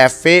FA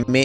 MA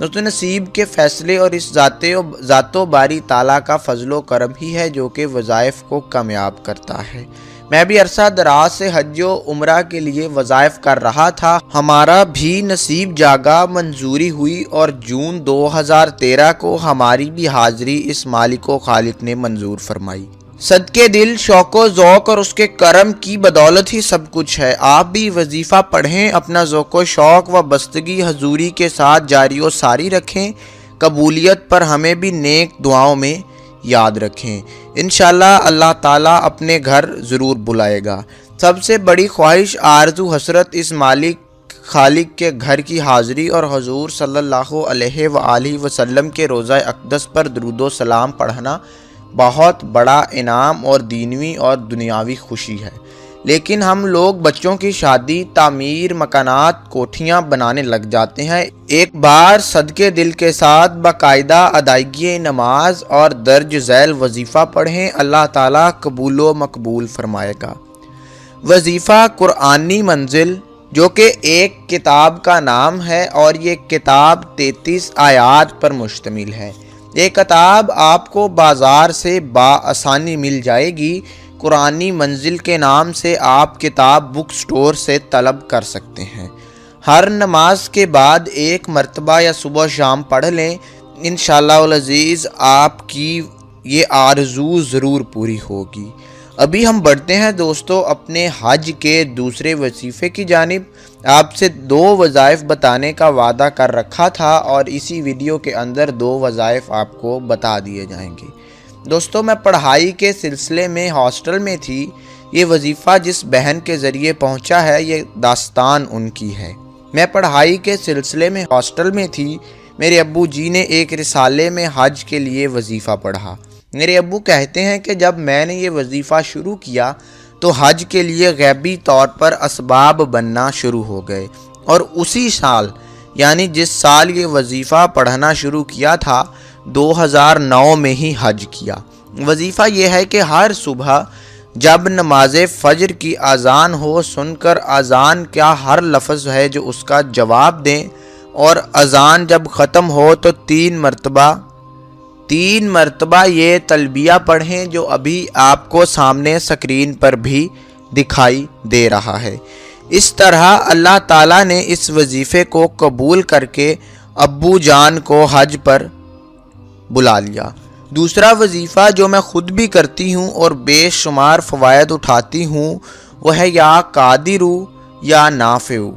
دوستو نصیب کے فیصلے اور اس ذات و باری تعالیٰ کا فضل و کرم ہی ہے جو کہ وظائف کو کامیاب کرتا ہے۔ میں بھی عرصہ دراز سے حج و عمرہ کے لیے وظائف کر رہا تھا، ہمارا بھی نصیب جاگا، منظوری ہوئی اور جون 2013 کو ہماری بھی حاضری اس مالک و خالق نے منظور فرمائی۔ صدقے دل، شوق و ذوق اور اس کے کرم کی بدولت ہی سب کچھ ہے۔ آپ بھی وظیفہ پڑھیں، اپنا ذوق و شوق و بستگی حضوری کے ساتھ جاری و ساری رکھیں، قبولیت پر ہمیں بھی نیک دعاؤں میں یاد رکھیں۔ انشاءاللہ اللہ تعالیٰ اپنے گھر ضرور بلائے گا۔ سب سے بڑی خواہش، آرزو، حسرت اس مالک خالق کے گھر کی حاضری اور حضور صلی اللہ علیہ وآلہ وسلم کے روضہ اقدس پر درود و سلام پڑھنا بہت بڑا انعام اور دینوی اور دنیاوی خوشی ہے، لیکن ہم لوگ بچوں کی شادی، تعمیر، مکانات، کوٹھیاں بنانے لگ جاتے ہیں۔ ایک بار صدقے دل کے ساتھ باقاعدہ ادائیگی نماز اور درج ذیل وظیفہ پڑھیں، اللہ تعالیٰ قبول و مقبول فرمائے گا۔ وظیفہ قرآنی منزل، جو کہ ایک کتاب کا نام ہے اور یہ کتاب 33 آیات پر مشتمل ہے۔ یہ کتاب آپ کو بازار سے بآسانی مل جائے گی۔ قرآنی منزل کے نام سے آپ کتاب بک سٹور سے طلب کر سکتے ہیں۔ ہر نماز کے بعد ایک مرتبہ یا صبح شام پڑھ لیں، انشاءاللہ العزیز آپ کی یہ آرزو ضرور پوری ہوگی۔ ابھی ہم بڑھتے ہیں دوستو اپنے حج کے دوسرے وظیفے کی جانب۔ آپ سے 2 وظائف بتانے کا وعدہ کر رکھا تھا اور اسی ویڈیو کے اندر 2 وظائف آپ کو بتا دیے جائیں گے۔ دوستو میں پڑھائی کے سلسلے میں ہاسٹل میں تھی، یہ وظیفہ جس بہن کے ذریعے پہنچا ہے یہ داستان ان کی ہے۔ میں پڑھائی کے سلسلے میں ہاسٹل میں تھی، میرے ابو جی نے ایک رسالے میں حج کے لیے وظیفہ پڑھا۔ میرے ابو کہتے ہیں کہ جب میں نے یہ وظیفہ شروع کیا تو حج کے لیے غیبی طور پر اسباب بننا شروع ہو گئے، اور اسی سال یعنی جس سال یہ وظیفہ پڑھنا شروع کیا تھا 2009 میں ہی حج کیا۔ وظیفہ یہ ہے کہ ہر صبح جب نماز فجر کی اذان ہو، سن کر اذان کیا ہر لفظ ہے جو اس کا جواب دیں، اور اذان جب ختم ہو تو 3 مرتبہ یہ تلبیہ پڑھیں جو ابھی آپ کو سامنے سکرین پر بھی دکھائی دے رہا ہے۔ اس طرح اللہ تعالیٰ نے اس وظیفے کو قبول کر کے ابو جان کو حج پر بلا لیا۔ دوسرا وظیفہ جو میں خود بھی کرتی ہوں اور بے شمار فوائد اٹھاتی ہوں وہ ہے یا قادرو یا نافعو۔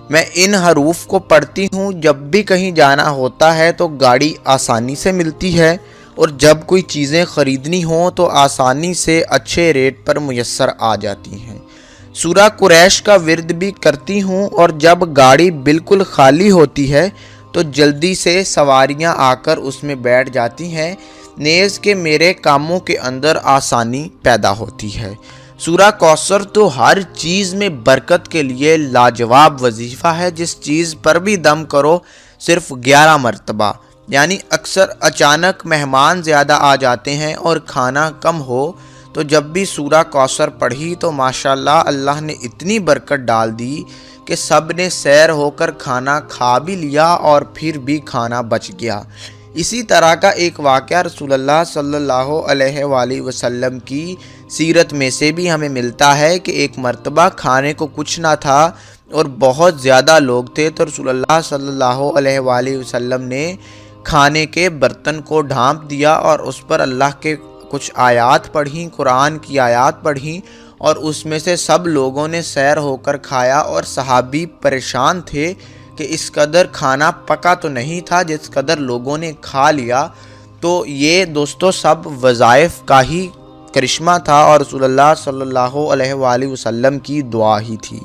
میں ان حروف کو پڑھتی ہوں، جب بھی کہیں جانا ہوتا ہے تو گاڑی آسانی سے ملتی ہے، اور جب کوئی چیزیں خریدنی ہوں تو آسانی سے اچھے ریٹ پر میسر آ جاتی ہیں۔ سورہ قریش کا ورد بھی کرتی ہوں، اور جب گاڑی بالکل خالی ہوتی ہے تو جلدی سے سواریاں آ کر اس میں بیٹھ جاتی ہیں، نیز کہ میرے کاموں کے اندر آسانی پیدا ہوتی ہے۔ سورہ کوثر تو ہر چیز میں برکت کے لیے لاجواب وظیفہ ہے، جس چیز پر بھی دم کرو صرف 11 مرتبہ، یعنی اکثر اچانک مہمان زیادہ آ جاتے ہیں اور کھانا کم ہو تو جب بھی سورہ کوثر پڑھی تو ماشاءاللہ اللہ نے اتنی برکت ڈال دی کہ سب نے سیر ہو کر کھانا کھا بھی لیا اور پھر بھی کھانا بچ گیا۔ اسی طرح کا ایک واقعہ رسول اللہ صلی اللہ علیہ وآلہ وسلم کی سیرت میں سے بھی ہمیں ملتا ہے کہ ایک مرتبہ کھانے کو کچھ نہ تھا اور بہت زیادہ لوگ تھے، تو رسول اللہ صلی اللہ علیہ وآلہ وسلم نے کھانے کے برتن کو ڈھانپ دیا اور اس پر اللہ کے کچھ آیات پڑھیں، قرآن کی آیات پڑھیں، اور اس میں سے سب لوگوں نے سیر ہو کر کھایا، اور صحابی پریشان تھے کہ اس قدر کھانا پکا تو نہیں تھا جس قدر لوگوں نے کھا لیا۔ تو یہ دوستو سب وظائف کا ہی کرشمہ تھا اور رسول اللہ صلی اللہ علیہ وآلہ وسلم کی دعا ہی تھی۔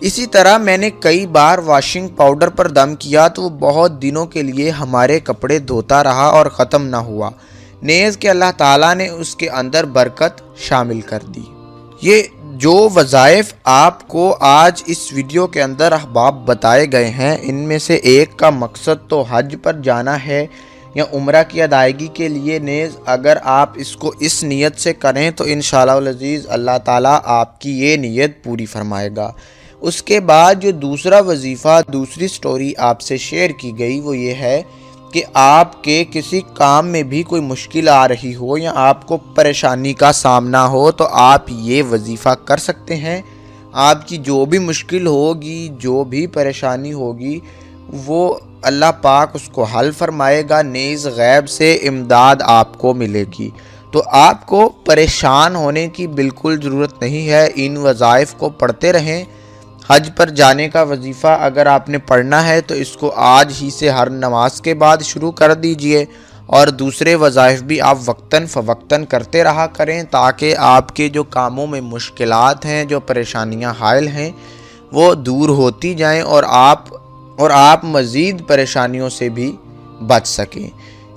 اسی طرح میں نے کئی بار واشنگ پاؤڈر پر دم کیا تو وہ بہت دنوں کے لیے ہمارے کپڑے دھوتا رہا اور ختم نہ ہوا، نیز کہ اللہ تعالیٰ نے اس کے اندر برکت شامل کر دی۔ یہ جو وظائف آپ کو آج اس ویڈیو کے اندر احباب بتائے گئے ہیں، ان میں سے ایک کا مقصد تو حج پر جانا ہے یا عمرہ کی ادائیگی کے لیے، نیز اگر آپ اس کو اس نیت سے کریں تو انشاءاللہ العزیز اللہ تعالیٰ آپ کی یہ نیت پوری فرمائے گا۔ اس کے بعد جو دوسرا وظیفہ، دوسری سٹوری آپ سے شیئر کی گئی وہ یہ ہے کہ آپ کے کسی کام میں بھی کوئی مشکل آ رہی ہو یا آپ کو پریشانی کا سامنا ہو تو آپ یہ وظیفہ کر سکتے ہیں۔ آپ کی جو بھی مشکل ہوگی، جو بھی پریشانی ہوگی، وہ اللہ پاک اس کو حل فرمائے گا، نیز غیب سے امداد آپ کو ملے گی۔ تو آپ کو پریشان ہونے کی بالکل ضرورت نہیں ہے، ان وظائف کو پڑھتے رہیں۔ حج پر جانے کا وظیفہ اگر آپ نے پڑھنا ہے تو اس کو آج ہی سے ہر نماز کے بعد شروع کر دیجئے، اور دوسرے وظائف بھی آپ وقتاً فوقتاً کرتے رہا کریں تاکہ آپ کے جو کاموں میں مشکلات ہیں، جو پریشانیاں حائل ہیں، وہ دور ہوتی جائیں اور آپ مزید پریشانیوں سے بھی بچ سکیں۔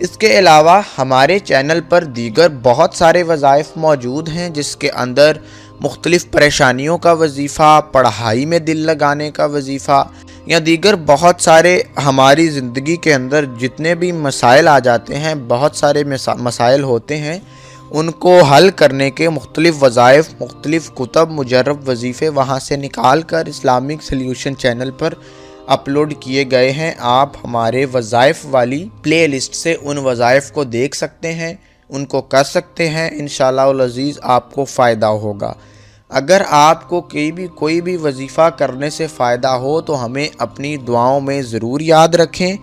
اس کے علاوہ ہمارے چینل پر دیگر بہت سارے وظائف موجود ہیں، جس کے اندر مختلف پریشانیوں کا وظیفہ، پڑھائی میں دل لگانے کا وظیفہ، یا دیگر بہت سارے ہماری زندگی کے اندر جتنے بھی مسائل آ جاتے ہیں، بہت سارے مسائل ہوتے ہیں، ان کو حل کرنے کے مختلف وظائف، مختلف کتب، مجرب وظیفے وہاں سے نکال کر اسلامک سلیوشن چینل پر اپلوڈ کیے گئے ہیں۔ آپ ہمارے وظائف والی پلے لسٹ سے ان وظائف کو دیکھ سکتے ہیں، ان کو کر سکتے ہیں، انشاءاللہ العزیز آپ کو فائدہ ہوگا۔ اگر آپ کو کوئی بھی وظیفہ کرنے سے فائدہ ہو تو ہمیں اپنی دعاؤں میں ضرور یاد رکھیں،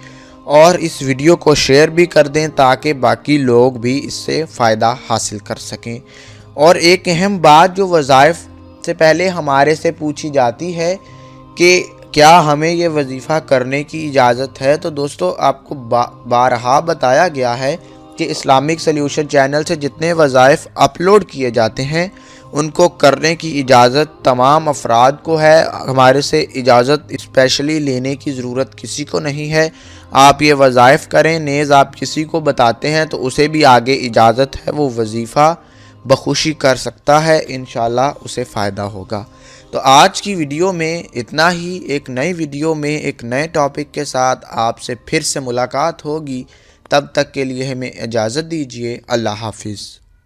اور اس ویڈیو کو شیئر بھی کر دیں تاکہ باقی لوگ بھی اس سے فائدہ حاصل کر سکیں۔ اور ایک اہم بات جو وظائف سے پہلے ہمارے سے پوچھی جاتی ہے کہ کیا ہمیں یہ وظیفہ کرنے کی اجازت ہے، تو دوستو آپ کو بارہا بتایا گیا ہے کہ اسلامک سلیوشن چینل سے جتنے وظائف اپلوڈ کیے جاتے ہیں ان کو کرنے کی اجازت تمام افراد کو ہے۔ ہمارے سے اجازت اسپیشلی لینے کی ضرورت کسی کو نہیں ہے۔ آپ یہ وظائف کریں، نیز آپ کسی کو بتاتے ہیں تو اسے بھی آگے اجازت ہے، وہ وظیفہ بخوشی کر سکتا ہے، انشاءاللہ اسے فائدہ ہوگا۔ تو آج کی ویڈیو میں اتنا ہی۔ ایک نئی ویڈیو میں ایک نئے ٹاپک کے ساتھ آپ سے پھر سے ملاقات ہوگی، تب تک کے لیے ہمیں اجازت دیجیے۔ اللہ حافظ۔